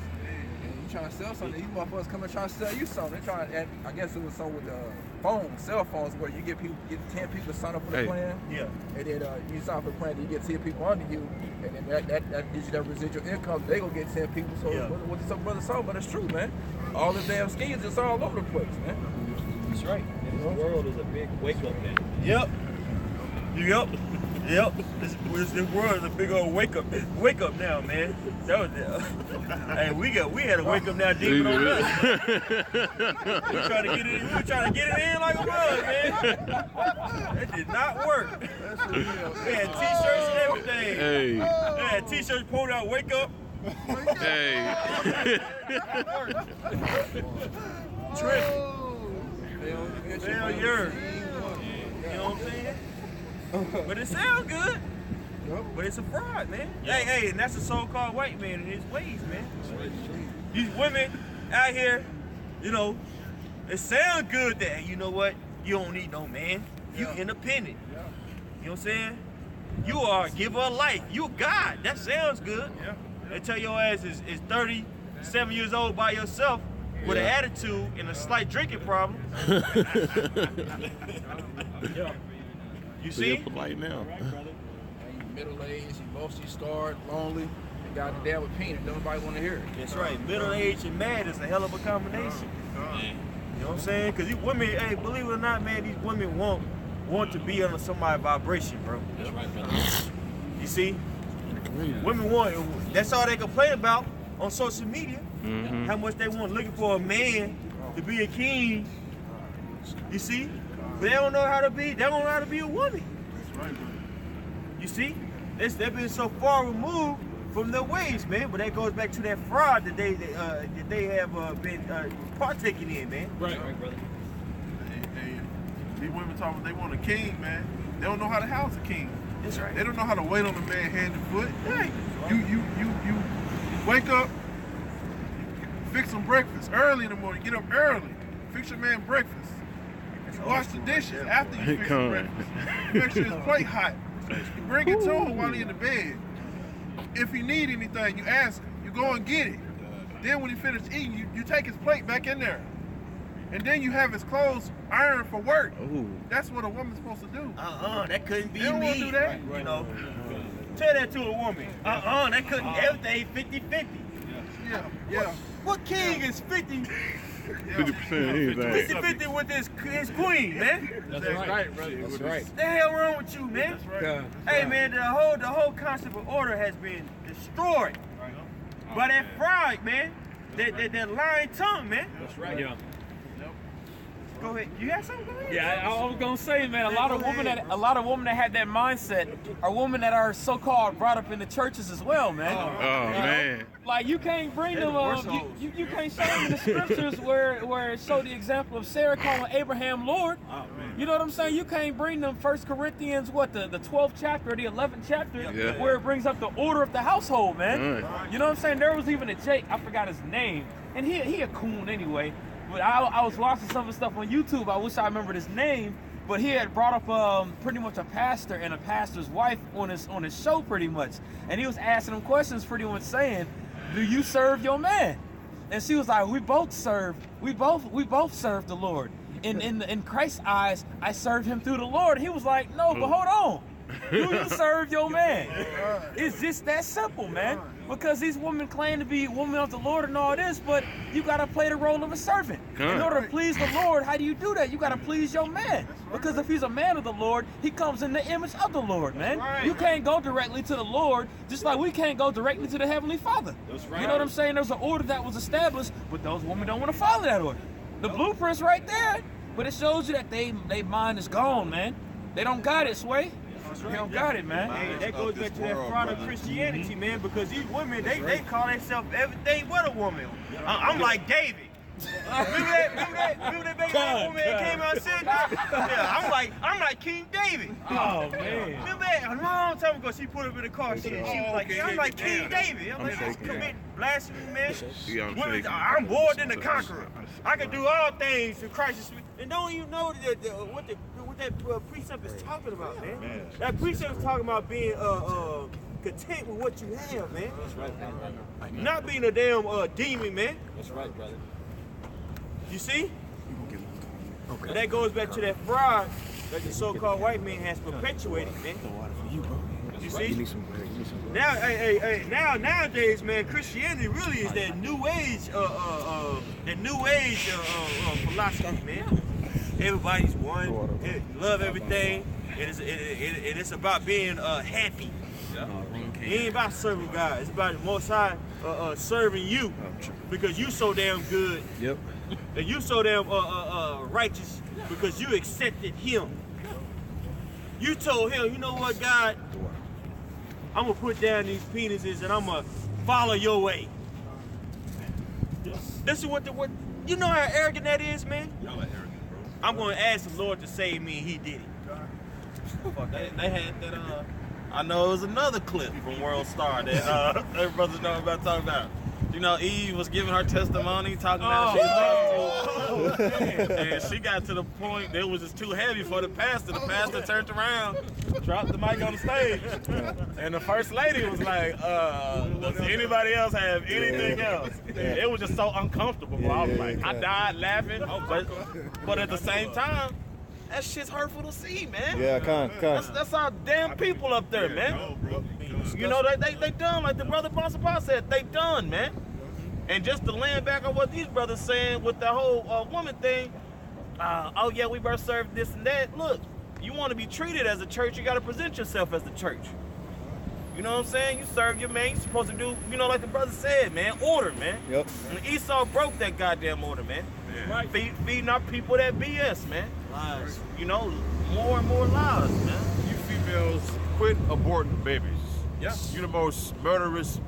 Trying to sell something, these motherfuckers come and try to sell you something. They're trying, and I guess it was so with cell phones, where you get 10 people to sign up for the plan. Yeah. And then you sign up for the plan, you get 10 people under you, and then that gives you that residual income. They gonna get 10 people. So what some brother saw, but it's true, man. All the damn schemes just all over the place, man. That's right. And the world is a big wake up now. Yep. This world is a big old wake up now, man. That was hey, we had to wake up now deep on us. We were trying to get it in like a bug, man. That did not work. We had t-shirts and everything. Hey. They had t-shirts pulled out, wake up. Hey. Trip. Failure. You know what I'm saying? But it sounds good. But it's a fraud, man. Hey, and that's a so-called white man in his ways, man. These women out here, you know, it sounds good that, you know what, you don't need no man. You independent. You know what I'm saying? You are a giver of life. You God. That sounds good. They tell your ass is 37 years old by yourself with an attitude and a slight drinking problem. You see? Polite now. Middle-aged, emotionally scarred, lonely. The guy that down with peanut, nobody want to hear it. That's right. Middle aged and mad is a hell of a combination. You know what I'm saying? Because these women, hey, believe it or not, man, these women want to be under somebody's vibration, bro. That's right, brother. You see? Women want, that's all they complain about on social media. How much they want, looking for a man to be a king. You see? But they don't know how to be, a woman. That's right, brother. You see? They've been so far removed from their ways, man. But that goes back to that fraud that they have been partaking in, man. Right, brother. Hey, these women talking they want a king, man. They don't know how to house a king. That's right. They don't know how to wait on a man hand and foot. Right. You wake up, fix some breakfast early in the morning. Get up early, fix your man breakfast. You wash the dishes after you fix the breakfast. You make sure his plate hot. You bring it to him while he's in the bed. If he need anything, you ask him. You go and get it. Then when he finishes eating, you take his plate back in there. And then you have his clothes ironed for work. Ooh. That's what a woman's supposed to do. That couldn't be they don't me. Want to do that. You know, tell that to a woman. That couldn't. Everything 50-50. Yeah. What king is 50? 50% anything. 50-50 with his queen, man. That's right, brother. That's right. What the hell wrong with you, man? That's right. Hey, man, the whole concept of order has been destroyed by that pride, man. That lying tongue, man. That's right. Yeah. Go ahead. You got something? Go ahead. Yeah, I was gonna say, man, a lot of women that have that mindset are women that are so-called brought up in the churches as well, man. Man. Like you can't bring them, you can't show them in the scriptures where it showed the example of Sarah calling Abraham Lord. You know what I'm saying? You can't bring them 1 Corinthians, the 12th chapter or the 11th chapter, where it brings up the order of the household, man. You know what I'm saying? There was even a Jake, I forgot his name, and he a coon anyway. But I was watching some of the stuff on YouTube. I wish I remembered his name. But he had brought up pretty much a pastor and a pastor's wife on his show pretty much. And he was asking them questions pretty much saying, do you serve your man? And she was like, we both serve the Lord. In Christ's eyes, I served him through the Lord. He was like, no, but hold on. Do you serve your man? It's just that simple, man. Because these women claim to be women of the Lord and all this, but you got to play the role of a servant. In order to please the Lord, how do you do that? You got to please your man. Because if he's a man of the Lord, he comes in the image of the Lord, man. You can't go directly to the Lord, just like we can't go directly to the Heavenly Father. You know what I'm saying? There's an order that was established, but those women don't want to follow that order. The blueprint's right there, but it shows you that they mind is gone, man. They don't got it, Sway. They don't got it, man. Hey, that goes back to that fraud of Christianity, man, because these women, they call themselves everything but a woman. I'm like David. Remember that baby woman that came out and said that? Yeah, I'm like King David. Oh, man. Remember that? A long time ago, she put up in the car. She was like, I'm like King David. I'm like, commit blasphemy, man. I'm more than the conqueror. I can do all things through Christ. And don't even know what that precept is talking about, man. That precept is talking about being content with what you have, man. That's right, man. Not being a damn demon, man. That's right, brother. You see? Okay. And that goes back to that fraud that the so-called white man has perpetuated, man. You see? Now, nowadays, man, Christianity really is that new age, philosophy, man. Everybody's one, love everything, and it's about being happy. It ain't about serving God. It's about the Most High serving you because you so damn good. Yep. And you so damn righteous because you accepted Him. You told Him, you know what, God? I'm gonna put down these penises and I'm gonna follow your way. This is what you know how arrogant that is, man. Y'all are arrogant, bro. I'm gonna ask the Lord to save me, and He did it. They had that. I know it was another clip from World Star that everybody's know about talking about. You know, Eve was giving her testimony, talking about she was and she got to the point that it was just too heavy for the pastor. The pastor turned around, dropped the mic on the stage, and the first lady was like, does anybody else have anything else? It was just so uncomfortable. I was like, I died laughing, but at the same time, that shit's hurtful to see, man. Yeah, That's our damn people up there, man. You know, they done, like the brother Bonsa said, they done, man. And just to land back on what these brothers saying with the whole woman thing, oh yeah, we better serve this and that. Look, you want to be treated as a church, you got to present yourself as the church. You know what I'm saying? You serve your man, you're supposed to do, you know, like the brother said, man, order, man. Yep. And Esau broke that goddamn order, man. Right. Feeding our people that BS, man. Lies. You know, more and more lies, man. You females, quit aborting babies. Yeah. You're the most murderous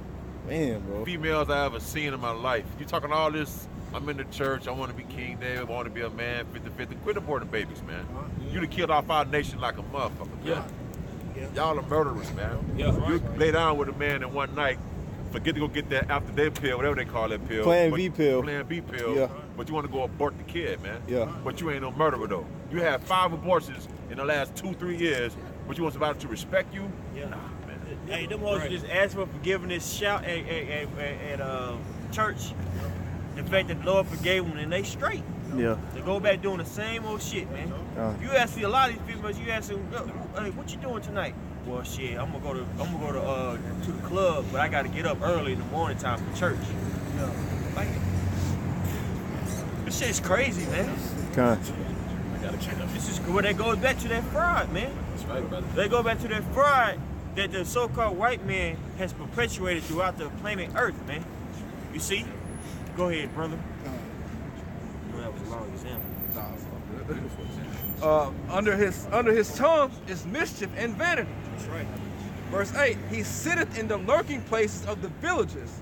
Man, bro. females I ever seen in my life. You talking all this, I'm in the church, I want to be King David, I want to be a man, 50-50. Quit aborting babies, man. You done killed off our nation like a motherfucker, man. Y'all are murderers, man. You lay down with a man in one night, forget to go get that after day pill, whatever they call that pill. Plan B pill. Plan B pill. Yeah. But you want to go abort the kid, man. Yeah. But you ain't no murderer, though. You had 5 abortions in the last 2-3 years, but you want somebody to respect you? Yeah. Nah, man. Hey, them hoes just ask for forgiveness, shout at church. The fact that the Lord forgave them and they straight. Yeah. They go back doing the same old shit, man. You ask a lot of these females, you ask them, hey, what you doing tonight? Well, shit, I'm gonna go to the club, but I gotta get up early in the morning time for church. Like, this shit's crazy, man. This is where that goes back to that fraud, man. That's right, brother. They go back to that fraud that the so-called white man has perpetuated throughout the planet Earth, man. You see? Go ahead, brother. I know that was a long example. Under his tongue is mischief and vanity. That's right. Verse 8, he sitteth in the lurking places of the villages.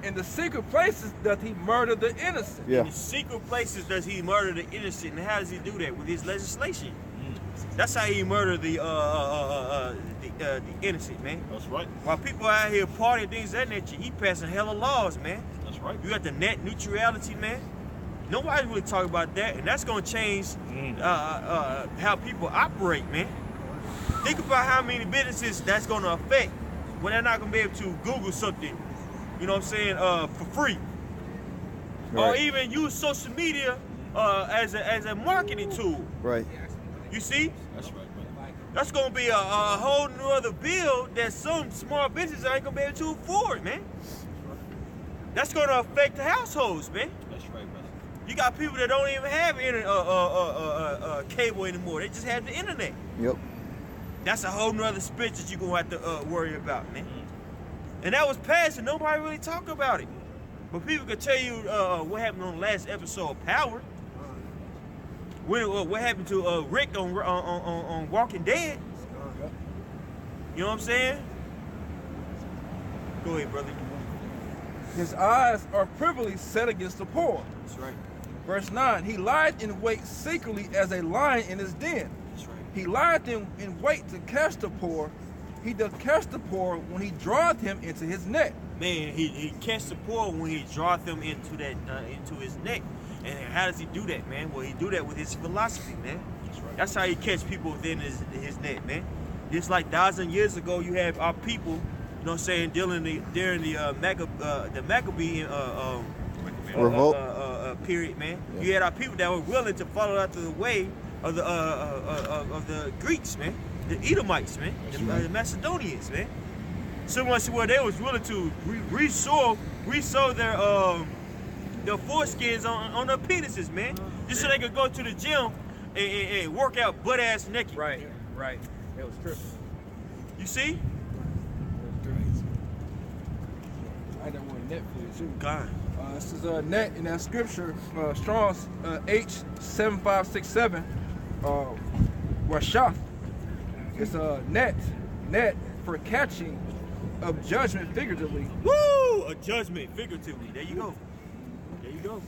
In the secret places doth he murder the innocent. Yeah. In the secret places does he murder the innocent, and how does he do that? With his legislation. That's how he murdered the innocent, man. That's right. While people out here partying things of that nature, he passing hella laws, man. That's right. You got the net neutrality, man. Nobody's really talking about that, and that's gonna change how people operate, man. Think about how many businesses that's gonna affect when they're not gonna be able to Google something, you know what I'm saying, for free, or even use social media as a marketing tool. Right. You see? That's right, brother. That's gonna be a whole new other bill that some small businesses ain't gonna be able to afford, man. That's gonna affect the households, man. That's right, brother. You got people that don't even have cable anymore. They just have the internet. Yep. That's a whole nother spit that you're gonna have to worry about, man. And that was passed and nobody really talked about it. But people could tell you what happened on the last episode of Power. What happened to Rick on Walking Dead. You know what I'm saying? Go ahead, brother. His eyes are privily set against the poor. That's right. Verse 9, he lieth in wait secretly as a lion in his den. That's right. He lieth in wait to catch the poor. He doth catch the poor when he draweth him into his net. Man, he catch the poor when he draweth them into that into his net. And how does he do that, man? Well, he do that with his philosophy, man. That's right. That's how he catch people within his net, man. Just like 1,000 years ago, you have our people, you know what I'm saying, during the Maccabee revolt period, man. Yeah. You had our people that were willing to follow after the way of the Greeks, man, the Edomites, man, the Macedonians, man. So much where they was willing to resow their foreskins on their penises, man, just so they could go to the gym and work out butt ass naked. Right. That was tripping. You see? I got one Netflix too. God. This is a net in that scripture, Strong's H7567, Rashath. It's a net for catching of judgment figuratively. Woo! A judgment figuratively. There you go. There you go.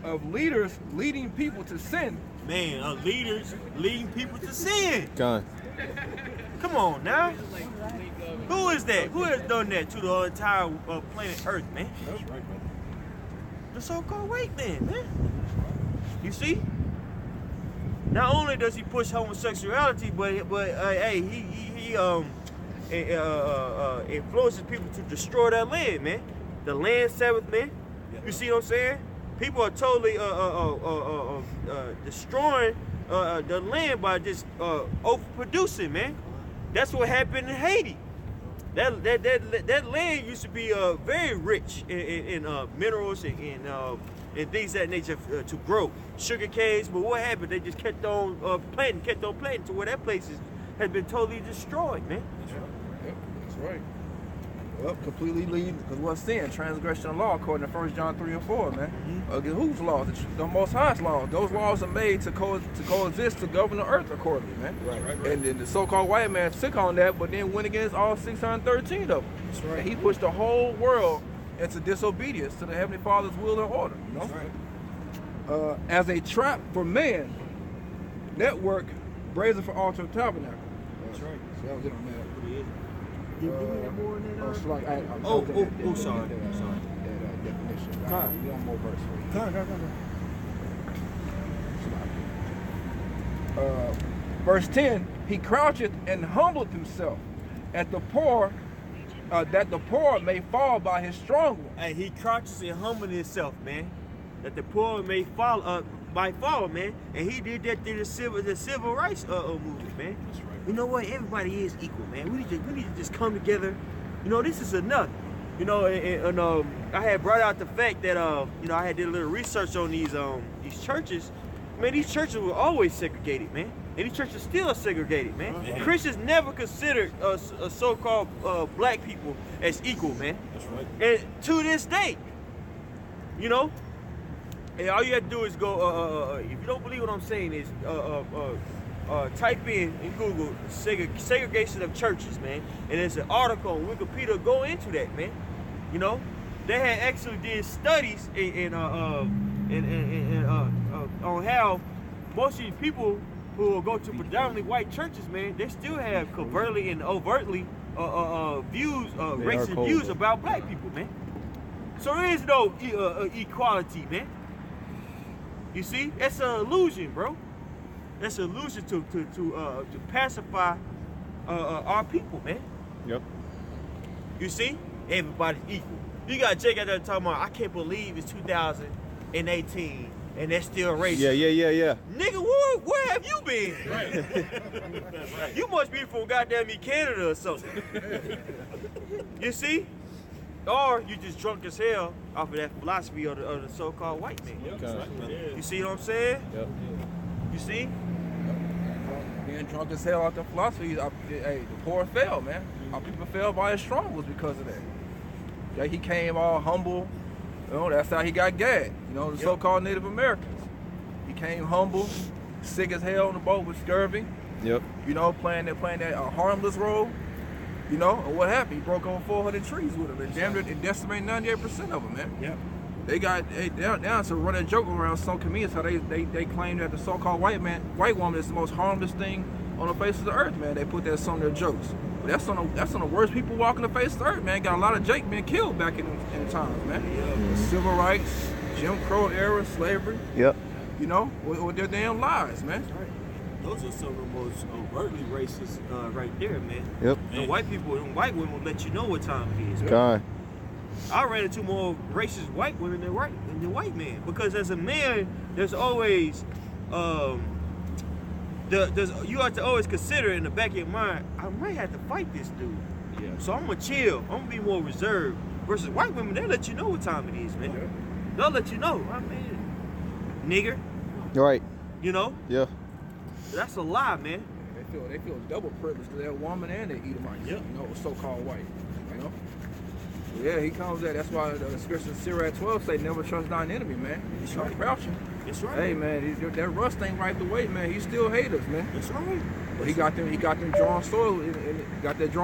Of leaders leading people to sin. Man, of leaders leading people to sin. Gone. Come on now. Who is that? Who has done that to the entire planet Earth, man? That's right, brother. The so-called white man, man. You see? Not only does he push homosexuality, but hey, he influences people to destroy that land, man. The land Sabbath, man. You see what I'm saying? People are totally destroying the land by just overproducing, man. That's what happened in Haiti. That land used to be very rich in minerals and things of that nature to grow. Sugar canes, but what happened? They just kept on planting to where that place has been totally destroyed, man. That's right. Yep, that's right. Well, completely leading, because what's sin? Transgression of law, according to 1 John 3 and 4, man. Against whose laws? The Most High's laws. Those laws are made to coexist, to govern the earth accordingly, man. Right. And then the so-called white man took on that, but then went against all 613 of them. That's right. And he pushed the whole world into disobedience to the Heavenly Father's will and order. You know? That's right. As a trap for man, network, brazen for altar and tabernacle. That's right. So that was it on that. Sorry. Sorry. That definition. Right? One more verse for you. Verse 10, he croucheth and humbleth himself at the poor, that the poor may fall by his strong one. Hey, he crouches and humbles himself, man, that the poor may fall, man. And he did that through the civil rights movement, man. That's right. You know what? Everybody is equal, man. We need to just come together. You know, this is enough. You know, and I had brought out the fact that you know, I had did a little research on these churches. Man, these churches were always segregated, man. And these churches still are segregated, man. Mm-hmm. Christians never considered so-called black people as equal, man. That's right. And to this day, you know, and all you have to do is go. If you don't believe what I'm saying, is type in Google segregation of churches, man, and there's an article on Wikipedia go into that, man. You know, they had actually did studies on how most of these people who will go to predominantly white churches, man, they still have covertly and overtly views, racist views about black people, man. So there is no equality, man. You see, it's an illusion, bro. That's an illusion to pacify our people, man. Yep. You see, everybody's equal. You got Jake out there talking about, I can't believe it's 2018 and that's still racist. Yeah. Nigga, where have you been? Right. You must be from goddamn Canada or something. You see? Or you just drunk as hell off of that philosophy of the so-called white man. Yep. You see what I'm saying? Yep. You see? Being drunk as hell off the philosophy, hey, the poor fell, man. Our people fell by his strong was because of that. Yeah, he came all humble. You know, that's how he got gagged. You know, the so-called Native Americans. He came humble, sick as hell on the boat with scurvy. Yep. You know, playing that harmless role. You know, and what happened? He broke over 400 trees with him and damn it decimated 98% of them, man. Yep. They got down to run a joke around some communities how they claim that the so-called white woman is the most harmless thing on the face of the earth, man. They put that as some of their jokes. But that's on the worst people walking the face of the earth, man. Got a lot of Jake being killed back in times, man. Yeah. Civil rights, Jim Crow era, slavery. Yep. You know, with their damn lies, man. That's right. Those are some of the most overtly racist right there, man. Yep. And white people and white women will let you know what time it is. God. I ran into more racist white women than white men, because as a man, there's always you have to always consider in the back of your mind, I might have to fight this dude. Yeah. So I'm gonna chill. I'm gonna be more reserved. Versus white women, they let you know what time it is, man. Yeah. They'll let you know. I mean, nigger. Right. You know. Yeah. That's a lie, man. They feel double privileged to that woman and they Edomites. Yep. You know, so-called white. You know. Yeah, he comes there. That's why the scripture in Sirach 12 say, never trust thine enemy, man. He's right. Crouching. That's right. Hey, man, that rust ain't wiped away, man. He still hate us, man. That's right. But he got them drawing sword and got that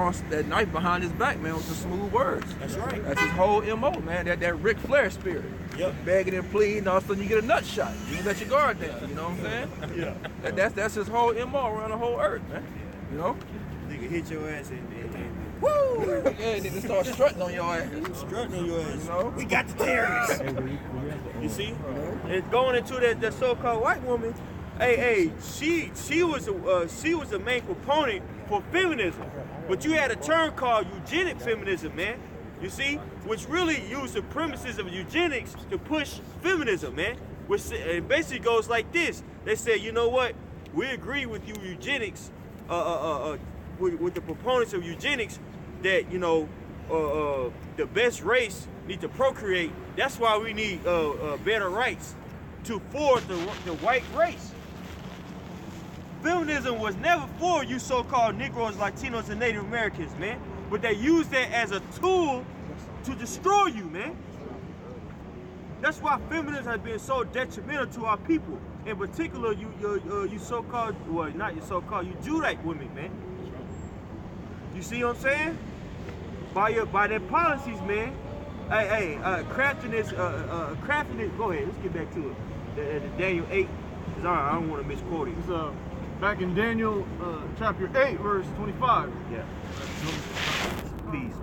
knife behind his back, man, with some smooth words. That's right. That's his whole MO, man. That Ric Flair spirit. Yep. Begging and pleading, all of a sudden you get a nut shot. You let your guard down. You know what I'm saying? Yeah. That's his whole MO around the whole earth, man. You know? Nigga hit your ass and woo! Yeah, they just start strutting on your ass. Strutting on your ass. You know? We got the terrorists. You see? And going into that so-called white woman, she was a main proponent for feminism. But you had a term called eugenic feminism, man. You see? Which really used the premises of eugenics to push feminism, man. Which it basically goes like this. They say, you know what? we agree with you eugenics, with the proponents of eugenics, that the best race need to procreate. That's why we need better rights to for the white race. Feminism was never for you so-called Negroes, Latinos, and Native Americans, man. But they use that as a tool to destroy you, man. That's why feminism has been so detrimental to our people. In particular, you so-called, well, not you so-called, you Judite women, man. You see what I'm saying? By their policies, man. Crafting this, go ahead, let's get back to it. The Daniel 8, all right, I don't want to misquote it. It's back in Daniel chapter 8, verse 25. Yeah. Please.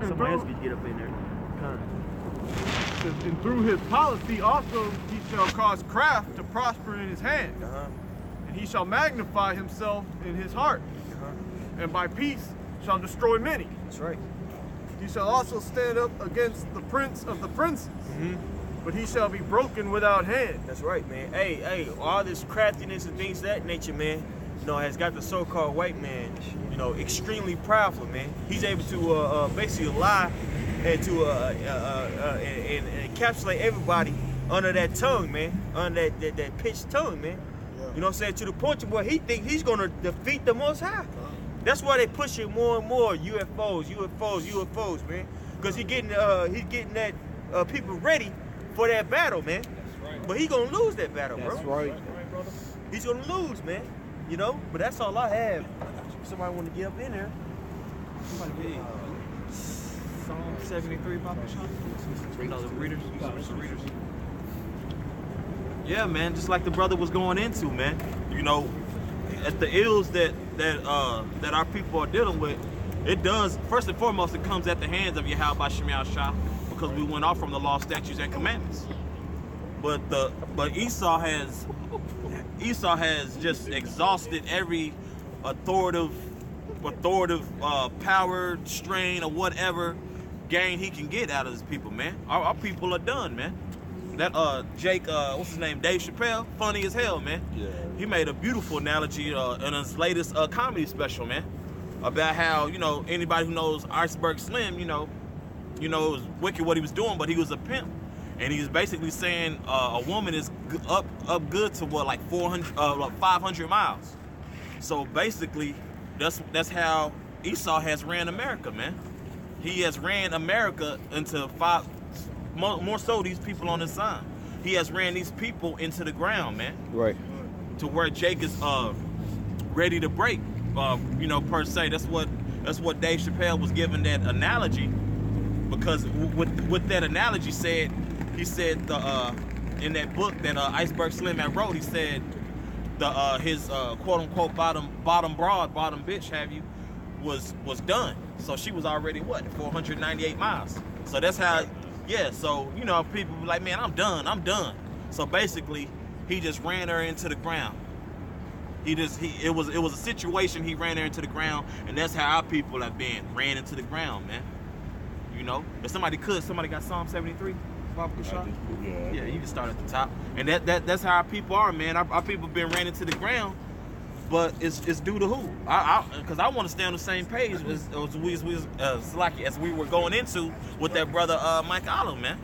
Somebody else could get up in there. And through his policy also he shall cause craft to prosper in his hand. And he shall magnify himself in his heart. And by peace shall destroy many. That's right. He shall also stand up against the prince of the princes. But he shall be broken without hand. That's right, man. Hey, all this craftiness and things of that nature, man, has got the so-called white man, extremely powerful, man. He's able to basically lie and to encapsulate everybody under that tongue, man, under that pitched tongue, man. You know what I'm saying? To the point where he think he's gonna defeat the Most High. That's why they push it more and more. UFOs, man. Because he's getting that people ready for that battle, man. That's right. But he gonna lose that battle, bro. That's right. He's gonna lose, man. But that's all I have. Somebody want to get up in there? Somebody get Psalm 73, Papa Sean? The readers. Yeah, man. Just like the brother was going into, man. At the ills that our people are dealing with, it does. First and foremost, it comes at the hands of Yahweh Shema Shah, because we went off from the law, statutes, and commandments. But Esau has just exhausted every authoritative power, strain, or whatever gain he can get out of his people, man. Our people are done, man. That Jake, what's his name, Dave Chappelle, funny as hell, man. Yeah. He made a beautiful analogy in his latest comedy special, man, about how anybody who knows Iceberg Slim, it was wicked what he was doing, but he was a pimp. And he's basically saying a woman is up good to what, like 500 miles. So basically, that's how Esau has ran America, man. He has ran America into more so these people on his side. He has ran these people into the ground, man. Right. To where Jake is ready to break, per se. That's what Dave Chappelle was giving that analogy, because with that analogy he said in that book that Iceberg Slim had wrote, he said his quote unquote bottom broad, bottom bitch was done. So she was already 498 miles. So that's how, so people be like, man, I'm done. So basically he just ran her into the ground. It was a situation, he ran her into the ground, and that's how our people have been ran into the ground, man. If somebody got Psalm 73, yeah, you can start at the top. And that's how our people are, man. Our people been ran into the ground, but it's due to who? Because I want to stay on the same page as we were going into with that brother Mike Allen, man.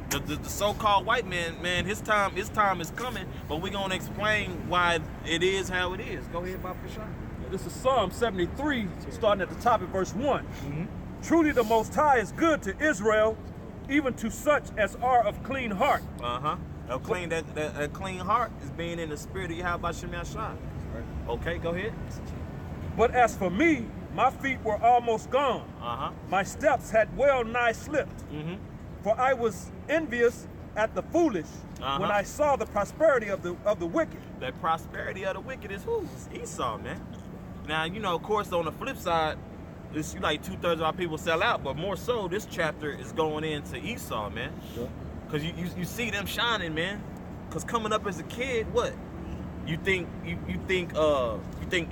The so-called white man, his time is coming, but we're gonna explain why it is how it is. Go ahead, Bob Kashar. This is Psalm 73, starting at the top of verse 1. Mm-hmm. Truly the Most High is good to Israel, even to such as are of clean heart. A clean heart is being in the spirit of Yahweh Shema Shah. Okay, go ahead. But as for me, my feet were almost gone. My steps had well nigh slipped. For I was envious at the foolish when I saw the prosperity of the wicked. The prosperity of the wicked is who? It's Esau, man. Now, of course, on the flip side, it's like 2/3 of our people sell out, but more so, this chapter is going into Esau, man. Because you see them shining, man. Because coming up as a kid, what? You think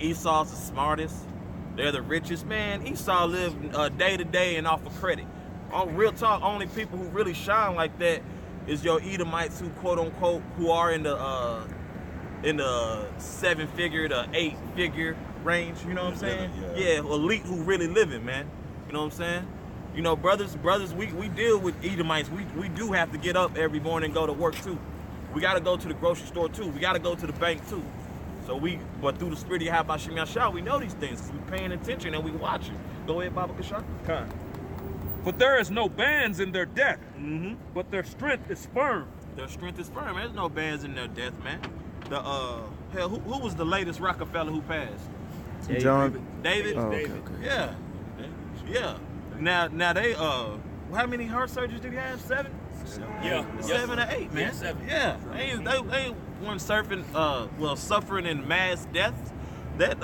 Esau's the smartest? They're the richest, man. Esau lived day to day and off of credit. On real talk, only people who really shine like that is your Edomites who quote unquote who are in the in the 7-figure to 8-figure range, you know what I'm saying? Yeah, elite who really living, man. You know what I'm saying? You know, brothers, we deal with Edomites. We do have to get up every morning and go to work too. We got to go to the grocery store too. We got to go to the bank too. So but through the spirit of Yahweh Yahshua, we know these things because we're paying attention and we watching. Go ahead, Baba Kashar. But there is no bands in their death, but their strength is firm. Their strength is firm. There's no bands in their death, man. The hell, who was the latest Rockefeller who passed? John David. Oh, okay. Yeah, yeah. Now they how many heart surgeries did he have? 7? Yeah. 7 or 8, man. Yeah, 7. Yeah. They weren't suffering in mass deaths. That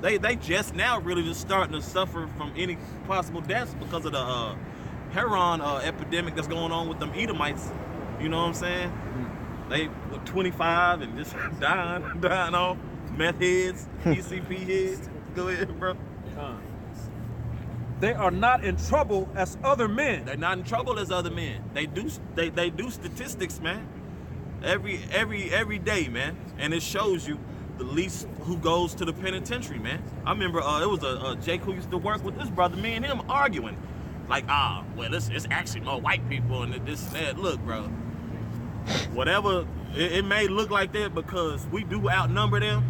they just now really just starting to suffer from any possible deaths because of the heroin epidemic that's going on with them Edomites. You know what I'm saying? They were 25 and just dying off. Meth heads, ECP heads. Go ahead, bro. They are not in trouble as other men. They're not in trouble as other men. They do statistics, man. Every day, man. And it shows you the least who goes to the penitentiary, man. I remember it was a Jake who used to work with this brother, me and him arguing. Like, well, it's actually more white people and this and that. Look, bro. Whatever, it may look like that because we do outnumber them.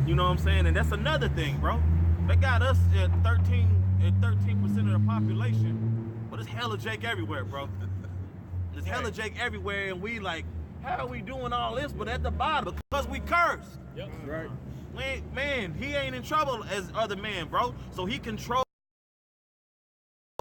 You know what I'm saying? And that's another thing, bro. They got us at 13% of the population, but it's hella Jake everywhere, bro. There's hella Jake everywhere, and we like, how are we doing all this? But at the bottom, because we cursed. Yep. Right. Man, he ain't in trouble as other men, bro. So he controls